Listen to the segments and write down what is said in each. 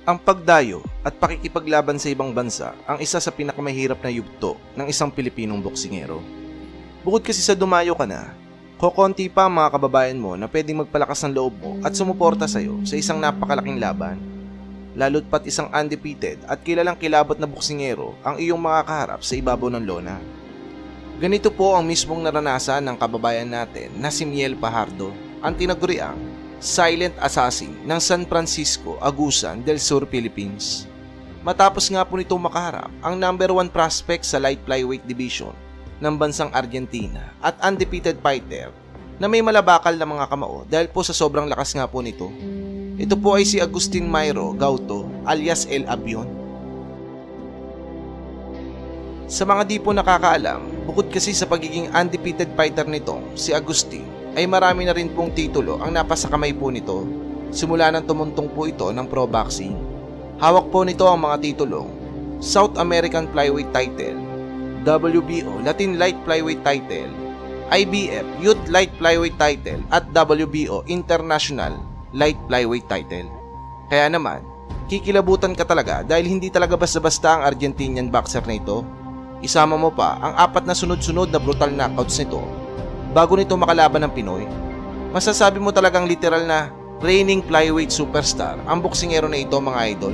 Ang pagdayo at pakikipaglaban sa ibang bansa ang isa sa pinakamahirap na yugto ng isang Pilipinong boksingero. Bukod kasi sa dumayo ka na, kokonti pa ang mga kababayan mo na pwedeng magpalakas ng loob mo at sumuporta sa'yo sa isang napakalaking laban. Lalo't pat isang undefeated at kilalang kilabot na boksingero ang iyong makakaharap sa ibabaw ng lona. Ganito po ang mismong naranasan ng kababayan natin na si Miel Fajardo, ang tinaguriang Silent Assassin ng San Francisco, Agusan del Sur, Philippines. Matapos nga po nito makaharap ang number 1 prospect sa light flyweight division ng bansang Argentina at undefeated fighter na may malabakal na mga kamao dahil po sa sobrang lakas nga po nito. Ito po ay si Agustin Mayro Gauto alias El Avion. Sa mga di po nakakaalam, bukod kasi sa pagiging undefeated fighter nitong si Agustin, ay marami na rin pong titulo ang napasa kamay po nito simula nang tumuntong po ito ng pro boxing. Hawak po nito ang mga titulong South American Flyweight Title, WBO Latin Light Flyweight Title, IBF Youth Light Flyweight Title at WBO International Light Flyweight Title. Kaya naman, kikilabutan ka talaga dahil hindi talaga basta-basta ang Argentinian boxer na ito. Isama mo pa ang 4 na sunod-sunod na brutal knockouts nito bago nito makalaban ng Pinoy. Masasabi mo talagang literal na reigning flyweight superstar ang boksingero na ito, mga idol.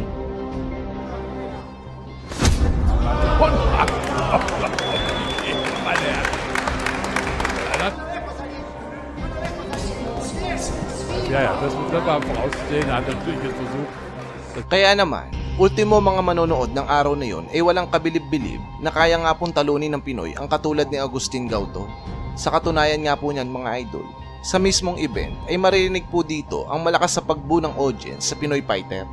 Kaya naman, ultimo mga manonood ng araw na yon ay walang kabilib-bilib na kaya nga pong talunin ng Pinoy ang katulad ni Agustin Gauto. Sa katunayan nga po niyan, mga idol, sa mismong event ay maririnig po dito ang malakas sa pagbuo ng audience sa Pinoy fighter.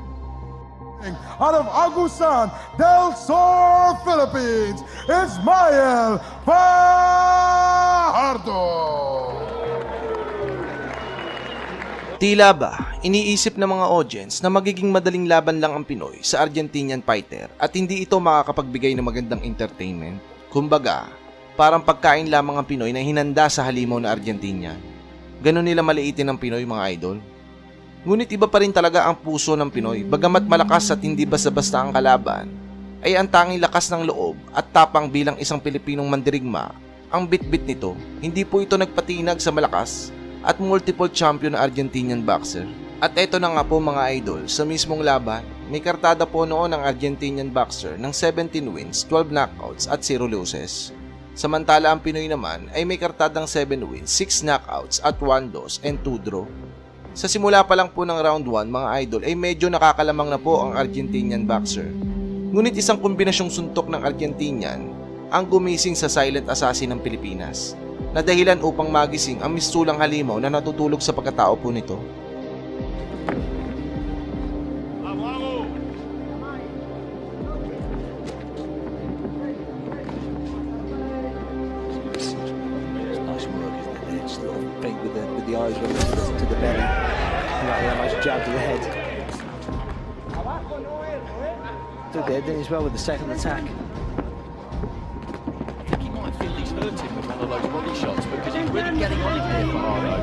Out of Agusan del Sur, Philippines, it's Miel Fajardo. Tila ba, iniisip ng mga audience na magiging madaling laban lang ang Pinoy sa Argentinian fighter at hindi ito makakapagbigay ng magandang entertainment? Kumbaga, parang pagkain lamang ang Pinoy na hinanda sa halimaw na Argentina. Ganon nila maliitin ang Pinoy, mga idol. Ngunit iba pa rin talaga ang puso ng Pinoy. Bagamat malakas at hindi basta-basta ang kalaban, ay ang tanging lakas ng loob at tapang bilang isang Pilipinong mandirigma ang bit-bit nito. Hindi po ito nagpatinag sa malakas at multiple champion na Argentinian boxer. At eto na nga po, mga idol, sa mismong laban, may kartada po noon ang Argentinian boxer ng 17 wins, 12 knockouts at 0 losses. Samantala ang Pinoy naman ay may kartadang 7 wins, 6 knockouts at 1 loss and 2 draw. Sa simula pa lang po ng round 1, mga idol, ay medyo nakakalamang na po ang Argentinian boxer. Ngunit isang kombinasyong suntok ng Argentinian ang gumising sa silent assassin ng Pilipinas, na dahilan upang magising ang mistulang halimaw na natutulog sa pagkatao po nito. With the eyes relative to the belly. Right, a nice jab to the head. Did the head as well with the second attack. I think he might feel he's hurting with one of those body shots because he's really getting on him here, Fajardo.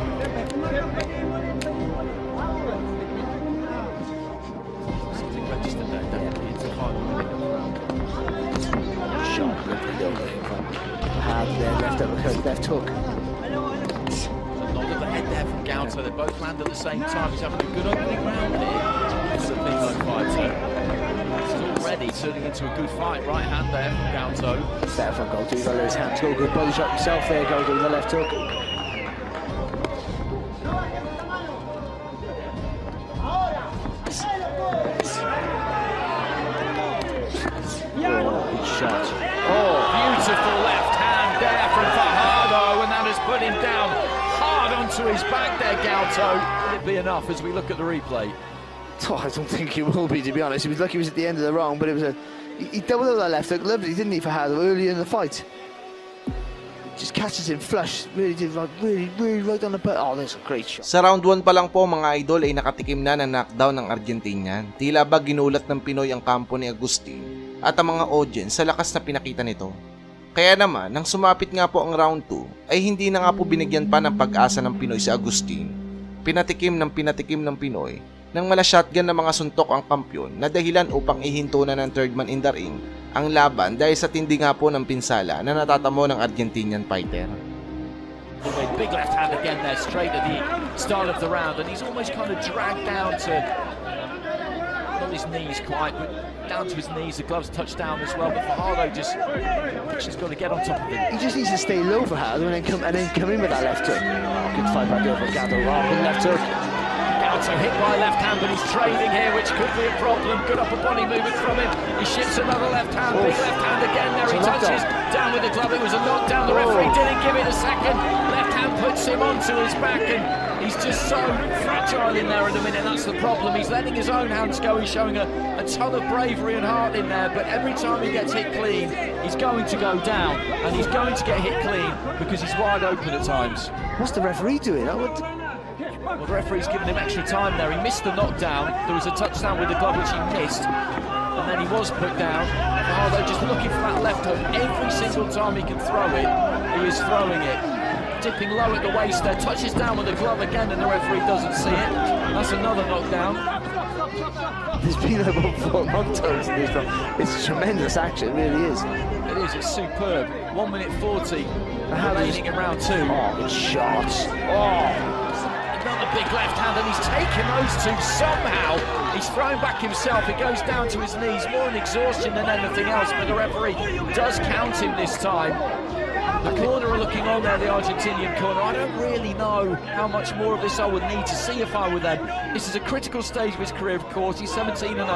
Something registered there, definitely. It's a final minute of the round. Sharp left elbow in front. Hard there, left uppercut, left hook. From Gauto, they both land at the same time. He's having a good opening round here for the Pino fighter. It's already turning into a good fight. Right hand there from Gauto. Better from Gauto, he's got his hands. Got a good body shot himself there, Gauto with the left hook. Oh, good shot. Oh, beautiful left hand there from Fajardo, and that has put him down onto his back there, Gauto. Will it be enough as we look at the replay? Oh, I don't think it will be, to be honest. He was lucky he was at the end of the round, but it was he doubled up that left hook, lovely, didn't he, for Fajardo earlier in the fight? Just catches him flush, really did, really right on the butt. Oh, that's a great shot. Sa round 1 pa lang po, mga idol, ay nakatikim na ng knockdown ng Argentinian. Tila ba ginulat ng Pinoy ang kampo ni Agustin at ang mga audience sa lakas na pinakita nito. Kaya naman, nang sumapit nga po ang round 2, ay hindi na nga po binigyan pa ng pag-asa ng Pinoy si Agustin. Pinatikim ng Pinoy nang mala shotgun ng mga suntok ang kampyon na dahilan upang ihinto na ng third man in the ring ang laban dahil sa tindi nga po ng pinsala na natatamo ng Argentinian fighter. Big left hand again there, straight at the start of the round, and he's almost kind of dragged down to, not his knees quite, but down to his knees. The gloves touch down as well, but Fajardo just got to get on top of him. He just needs to stay low for Fajardo and then come in with that left hook. Good fight back there from Gato. Left hook. So hit by left hand, but he's trading here, which could be a problem. Good upper body movement from him. He shifts another left hand, big left hand again. There he touches down with the glove. It was a knockdown. The referee didn't give it a second. Left hand puts him onto his back, and he's just so fragile in there at the minute. That's the problem. He's letting his own hands go. He's showing a ton of bravery and heart in there, but every time he gets hit clean, he's going to go down, and he's going to get hit clean because he's wide open at times. What's the referee doing? Well, the referee's given him extra time there. He missed the knockdown. There was a touchdown with the glove which he missed, and then he was put down. Fajardo just looking for that left hook. Every single time he can throw it, he is throwing it. Dipping low at the waist there, touches down with the glove again, and the referee doesn't see it. That's another knockdown. There's been about 4 knockdowns in this round. It's tremendous action, it really is. It is, it's superb. 1 minute 40 remaining in round 2. Oh, good shots. Oh. Another big left hand, and he's taken those two somehow. He's thrown back himself. It goes down to his knees, more in exhaustion than anything else, but the referee does count him this time. The corner are looking on there, the Argentinian corner. I don't really know how much more of this I would need to see if I were them. This is a critical stage of his career, of course. He's 17-0.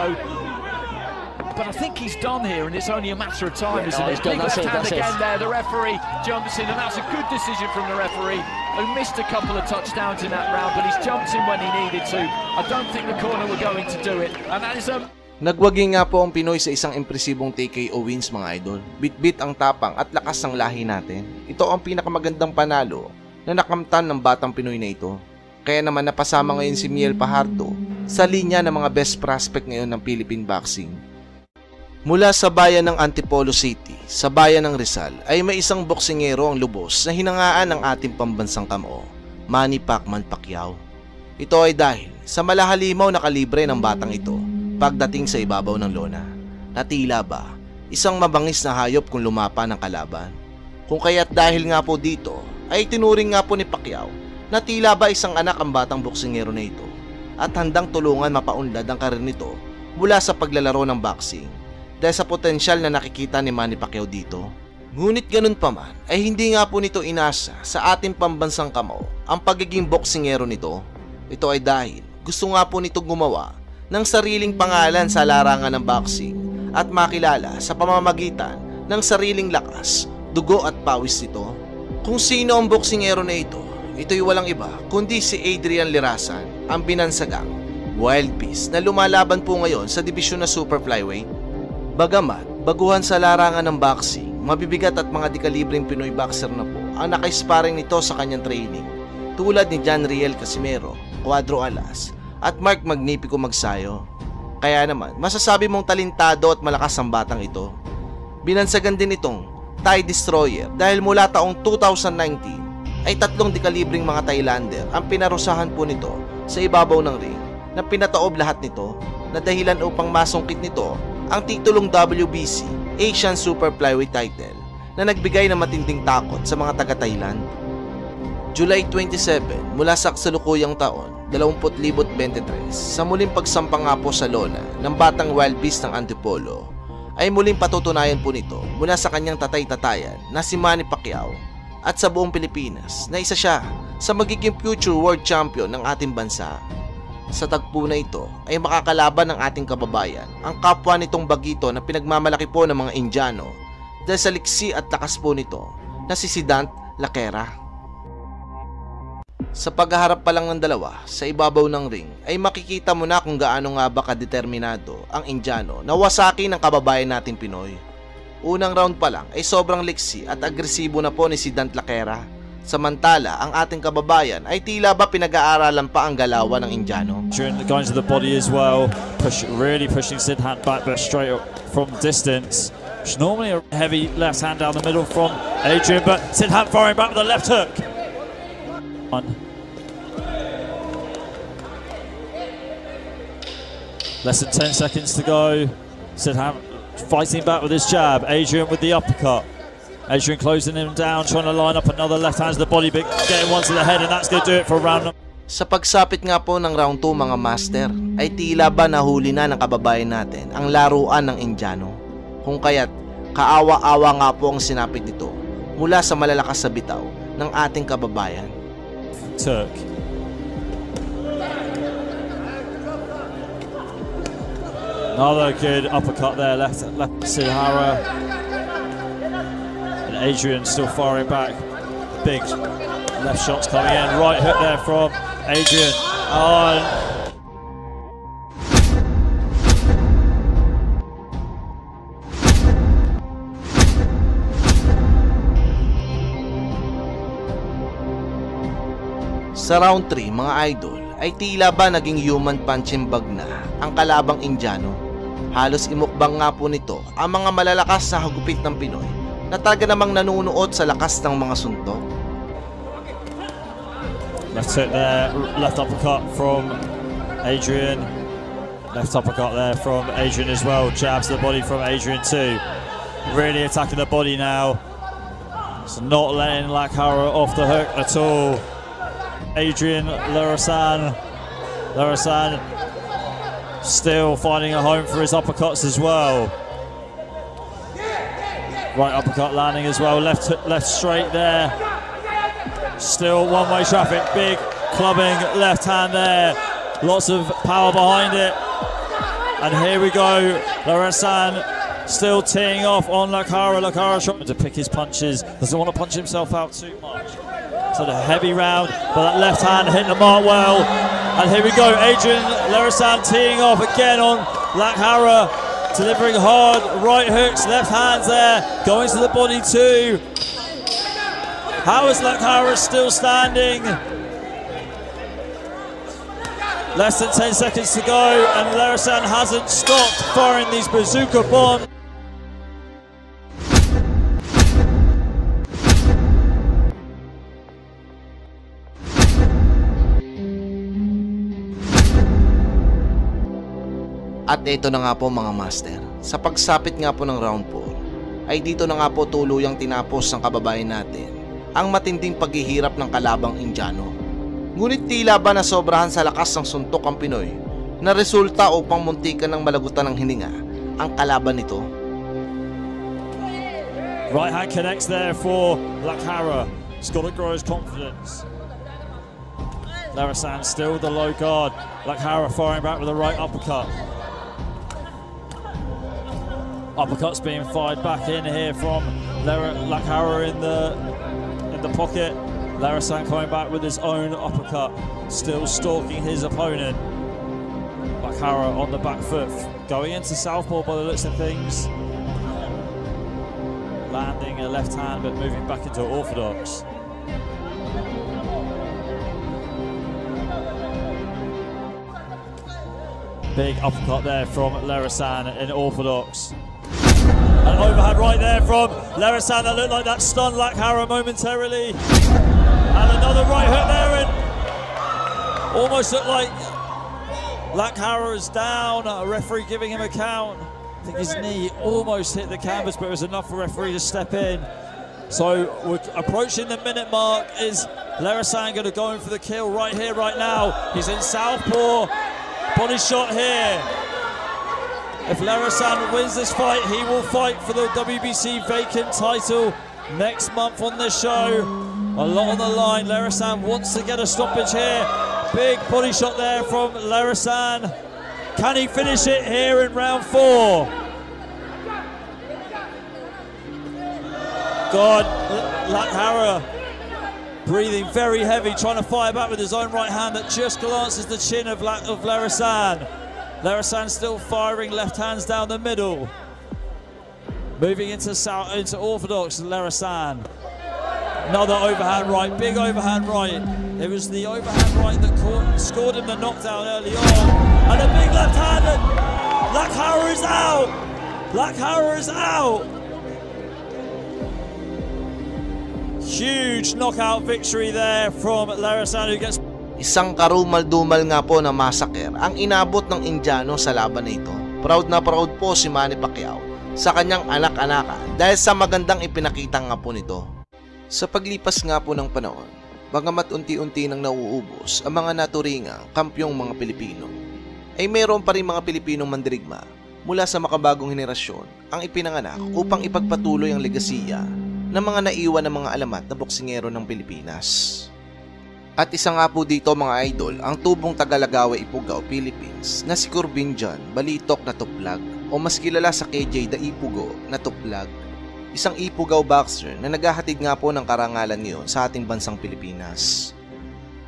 But I think he's done here, and it's only a matter of time, isn't it? Big left hand again there. The referee jumps in, and that's a good decision from the referee, who missed a couple of touchdowns in that round, but he's jumped in when he needed to. I don't think the corner were going to do it, and that is a... Nagwagi nga po ang Pinoy sa isang impresibong TKO wins, mga idol. Bit-bit ang tapang at lakas ng lahi natin. Ito ang pinakamagandang panalo na nakamtan ng batang Pinoy na ito. Kaya naman napasama ngayon si Miel Fajardo sa linya ng mga best prospect ngayon ng Philippine boxing. Mula sa bayan ng Antipolo City, sa bayan ng Rizal, ay may isang boksingero ang lubos na hinangaan ng ating pambansang kamo, Manny Pacman Pacquiao. Ito ay dahil sa malahalimaw na kalibre ng batang ito pagdating sa ibabaw ng lona, na tila ba isang mabangis na hayop kung lumapa ng kalaban. Kung kaya't dahil nga po dito, ay tinuring nga po ni Pacquiao na tila ba isang anak ang batang boksingero na ito at handang tulungan mapaunlad ang karir nito mula sa paglalaro ng boxing dahil sa potensyal na nakikita ni Manny Pacquiao dito. Ngunit ganun pa man ay hindi nga po nito inasa sa ating pambansang kamo ang pagiging boksingero nito. Ito ay dahil gusto nga po nito gumawa ng sariling pangalan sa larangan ng boxing at makilala sa pamamagitan ng sariling lakas, dugo at pawis nito. Kung sino ang boksingero na ito, ito'y walang iba kundi si Adrian Lirasan, ang binansagang Wild Beast na lumalaban po ngayon sa dibisyon na Super Flyweight. Bagamat baguhan sa larangan ng boxing, mabibigat at mga dekalibreng Pinoy boxer na po ang naka-sparring nito sa kanyang training, tulad ni John Riel Casimero, Cuadro Alas at Mark Magnifico Magsayo. Kaya naman masasabi mong talentado at malakas ang batang ito. Binansagan din itong Thai Destroyer dahil mula taong 2019 ay 3 dekalibreng mga Thailander ang pinarusahan po nito sa ibabaw ng ring, na pinataob lahat nito na dahilan upang masungkit nito ang titulong WBC Asian Super Flyweight title na nagbigay ng matinding takot sa mga taga-Thailand. July 27 mula sa kasalukuyang taon 2023, sa muling pagsampa nga po sa lona ng batang Wild Beast ng Antipolo, ay muling patutunayan po nito mula sa kanyang tatay-tatayan na si Manny Pacquiao at sa buong Pilipinas na isa siya sa magiging future world champion ng ating bansa. Sa tagpo na ito ay makakalaban ng ating kababayan, ang kapwa nitong bagito na pinagmamalaki po ng mga Indiano dahil sa liksi at lakas po nito na si Sidant Laquera. Sa paghaharap pa lang ng dalawa sa ibabaw ng ring ay makikita mo na kung gaano nga ba kadeterminado ang Indiano na wasaki ng kababayan nating Pinoy. Unang round pa lang ay sobrang liksi at agresibo na po ni Sidant Laquera. Samantala, ang ating kababayan ay tila ba pinag-aaralan pa ang galawan ng Indiano. Going to the body as well, really pushing Sidant back, but straight up from distance. It's normally a heavy left hand down the middle from Adrian, but Sidant firing back with a left hook. Less than 10 seconds to go. Sidham fighting back with his jab. Adrian with the uppercut. Adrian closing him down, trying to line up another left hand to the body, but getting one to the head, and that's going to do it for round. Sa pagsapit nga po ng round 2 mga master, ay tila ba nahuli na ng kababayan natin ang laruan ng Indiano. Kung kaya't kaawa-awa nga po ang sinapit nito mula sa malalakas sa bitaw ng ating kababayan. Turk. Another good uppercut there, left Sihara. And Adrian still firing back. Big left shots coming in. Right hook there from Adrian. Oh. Sa round 3 mga idol, ay tila ba naging human punching bag na ang kalabang Indiano. Halos imukbang nga po nito ang mga malalakas na hagupit ng Pinoy na talaga namang nanunuot sa lakas ng mga suntok. Left hook there, left uppercut from Adrian. Left uppercut there from Adrian as well. Jabs to the body from Adrian too. Really attacking the body now. It's not letting Lakhara off the hook at all. Adrian Larasan still finding a home for his uppercuts as well. Right uppercut landing as well. Left straight there. Still one-way traffic. Big clubbing left hand there. Lots of power behind it. And here we go. Larasan still teeing off on Lakhara. Lakhara trying to pick his punches. Doesn't want to punch himself out too much. So the heavy round, but that left hand hitting the mark well. And here we go, Adrian Larasan teeing off again on Lakhara, delivering hard right hooks, left hands there, going to the body too. How is Lakhara still standing? Less than 10 seconds to go, and Larasan hasn't stopped firing these bazooka bombs. At ito na nga po mga master, sa pagsapit nga po ng round 4, ay dito na nga po tuluyang tinapos ng kababayan natin ang matinding paghihirap ng kalabang Indiano. Ngunit tila ba na sobrahan sa lakas ng suntok ang Pinoy na resulta upang muntikan ng malagutan ng hininga ang kalaban nito. Right hand connects there for Lakhara. He's got to grow his confidence. Larasan still with the low guard. Lakhara firing back with a right uppercut. Uppercuts being fired back in here from Lakhara in the pocket. Larasan coming back with his own uppercut, still stalking his opponent. Lakhara on the back foot, going into southpaw by the looks of things. Landing a left hand but moving back into orthodox. Big uppercut there from Larasan in orthodox. An overhand right there from Larasan that looked like that stunned Lakhara momentarily. And another right hook there, and almost looked like Lakhara is down. A referee giving him a count. I think his knee almost hit the canvas, but it was enough for the referee to step in. So we're approaching the minute mark. Is Larasan going to go in for the kill right here, right now? He's in southpaw. Body shot here. If Larasan wins this fight, he will fight for the WBC vacant title next month on this show. A lot on the line. Larasan wants to get a stoppage here. Big body shot there from Larasan. Can he finish it here in round 4? God, Lakhara breathing very heavy, trying to fire back with his own right hand that just glances the chin of Larasan. Larasan still firing left hands down the middle. Moving into orthodox, Larasan. Another overhand right, big overhand right. It was the overhand right that scored him the knockdown early on. And a big left hand, and Lakhara is out. Lakhara is out. Huge knockout victory there from Larasan, who gets... Isang karumal-dumal nga po na massacre ang inabot ng Indiano sa laban na ito. Proud na proud po si Manny Pacquiao sa kanyang anak-anakan dahil sa magandang ipinakita nga po nito. Sa paglipas nga po ng panahon, bagamat unti-unti nang nauubos ang mga naturingang kampyong mga Pilipino, ay mayroon pa rin mga Pilipinong mandirigma mula sa makabagong henerasyon ang ipinanganak upang ipagpatuloy ang legasiya ng mga naiwan ng mga alamat na boksingero ng Pilipinas. At isa nga po dito mga idol ang tubong Tagalagawe Ifugao, Philippines na si Corbin John Balitok na Tuplag o mas kilala sa KJ The Ipugo na Tuplag. Isang Ifugao boxer na naghahatid nga po ng karangalan ngayon sa ating bansang Pilipinas.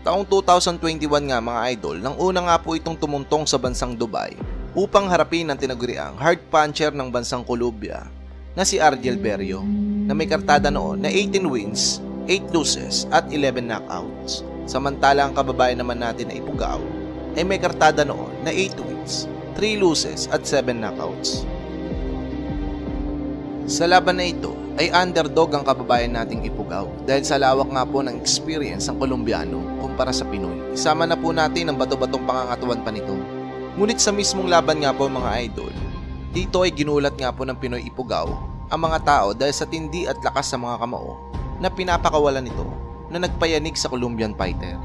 Taong 2021 nga mga idol nang una nga po itong tumuntong sa bansang Dubai upang harapin ang tinaguriang hard puncher ng bansang Colombia na si Argel Berrio na may kartada noon na 18 wins, 8 losses at 11 knockouts. Samantala ang kababayan naman natin na Ifugao ay may kartada noon na 8 wins, 3 losses at 7 knockouts. Sa laban na ito ay underdog ang kababayan nating Ifugao dahil sa lawak nga po ng experience ng Colombiano kumpara sa Pinoy. Isama na po natin ang bato-batong pangangatuan pa nito. Ngunit sa mismong laban nga po mga idol, dito ay ginulat nga po ng Pinoy Ifugao ang mga tao dahil sa tindi at lakas sa mga kamao na pinapakawalan nito na nagpayanig sa Colombian fighter.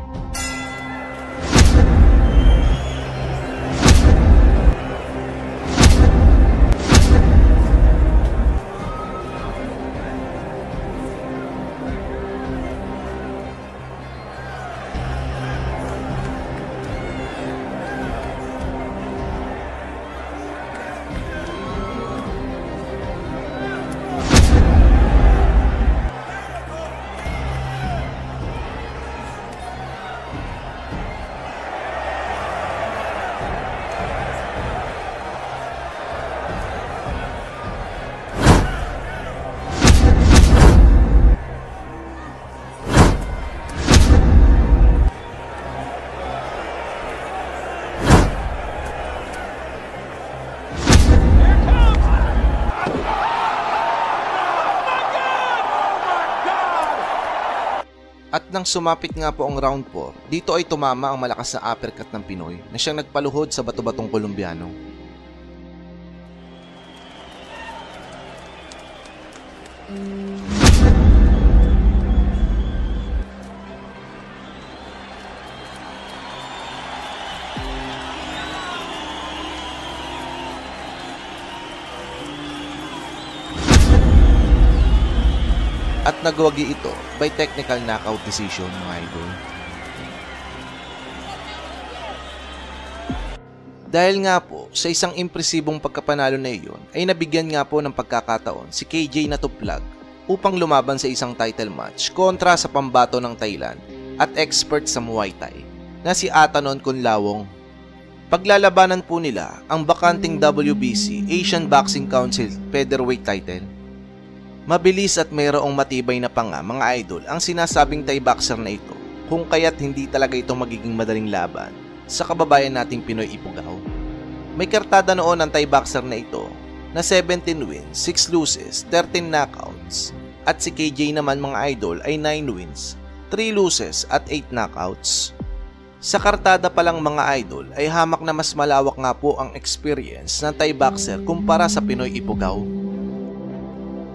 At nang sumapit nga po ang round 4, dito ay tumama ang malakas na uppercut ng Pinoy na siyang nagpaluhod sa bato-batong Colombiano. At nagwagi ito by technical knockout decision mga idol. Dahil nga po sa isang impresibong pagkapanalo na iyon ay nabigyan nga po ng pagkakataon si KJ na Tuplag upang lumaban sa isang title match kontra sa pambato ng Thailand at expert sa Muay Thai na si Atanon Kunlawong. Paglalabanan po nila ang bakanting WBC Asian Boxing Council featherweight title. Mabilis at mayroong matibay na panga mga idol ang sinasabing Thai boxer na ito kung kaya't hindi talaga ito magiging madaling laban sa kababayan nating Pinoy Ifugao. May kartada noon ang Thai boxer na ito na 17 wins, 6 losses, 13 knockouts at si KJ naman mga idol ay 9 wins, 3 losses at 8 knockouts. Sa kartada pa lang mga idol ay hamak na mas malawak nga po ang experience ng Thai boxer kumpara sa Pinoy Ifugao.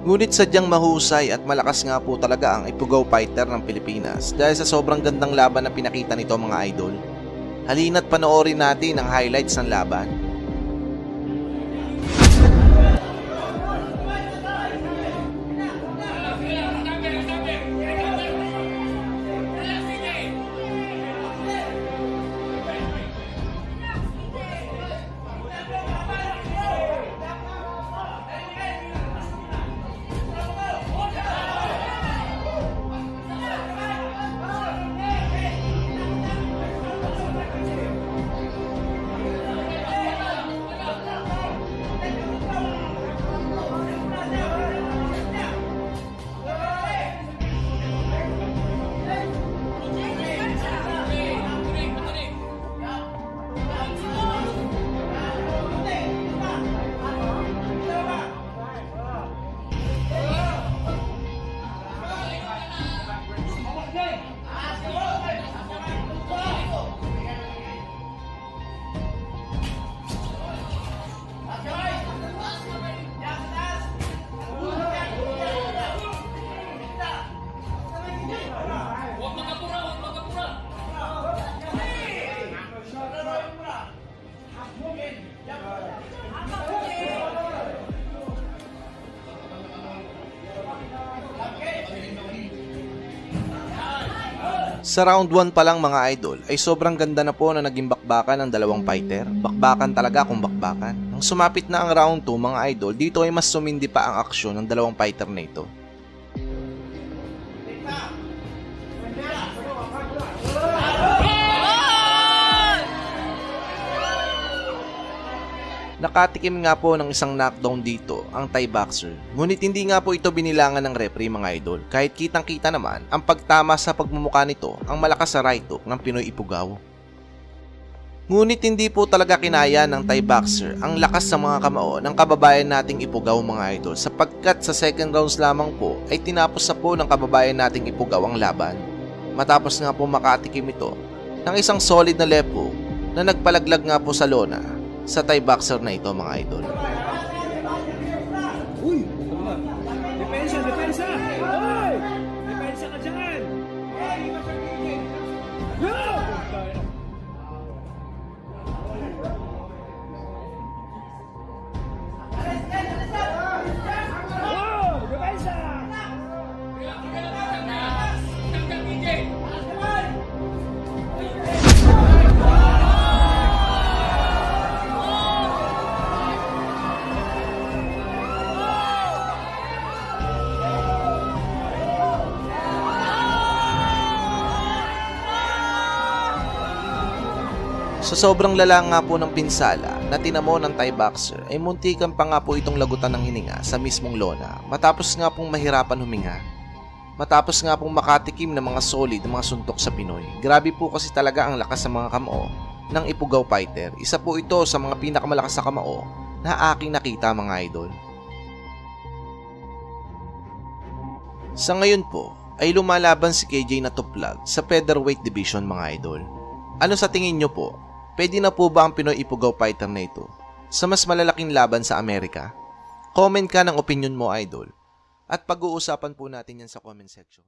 Ngunit sadyang mahusay at malakas nga po talaga ang Ifugao fighter ng Pilipinas dahil sa sobrang gandang laban na pinakita nito mga idol. Halina't panoorin natin ang highlights ng laban. Sa round 1 pa lang mga idol ay sobrang ganda na po na naging bakbakan ng dalawang fighter. Bakbakan talaga kung bakbakan. Nang sumapit na ang round 2 mga idol, dito ay mas sumindi pa ang aksyon ng dalawang fighter na ito. Nakatikim nga po ng isang knockdown dito ang Thai boxer. Ngunit hindi nga po ito binilangan ng referee mga idol. Kahit kitang-kita naman ang pagtama sa pagmumukha nito ang malakas sa right hook ng Pinoy Ipugaw. Ngunit hindi po talaga kinaya ng Thai boxer ang lakas sa mga kamao ng kababayan nating Ipugaw mga idol, sapagkat sa second rounds lamang po ay tinapos na po ng kababayan nating Ipugaw ang laban. Matapos nga po makatikim ito ng isang solid na left hook na nagpalaglag nga po sa lona sa Thai boxer na ito mga idol. Uy! Depensa! Depensa! Uy! Depensa ka dyan! Go! Oh! Depensa! Sa sobrang lala nga po ng pinsala na tinamo ng Thai boxer ay muntikan pa nga po itong lagutan ng hininga sa mismong lona matapos nga pong mahirapan huminga. Matapos nga pong makatikim ng mga solid na mga suntok sa Pinoy. Grabe po kasi talaga ang lakas sa mga kamao ng Ipugaw fighter. Isa po ito sa mga pinakamalakas na kamao na aking nakita mga idol. Sa ngayon po ay lumalaban si KJ na tuplag sa featherweight division mga idol. Ano sa tingin nyo po? Pwede na po ba ang Pinoy Ipugaw fighter na ito sa mas malalaking laban sa Amerika? Comment ka ng opinion mo idol at pag-uusapan po natin yan sa comment section.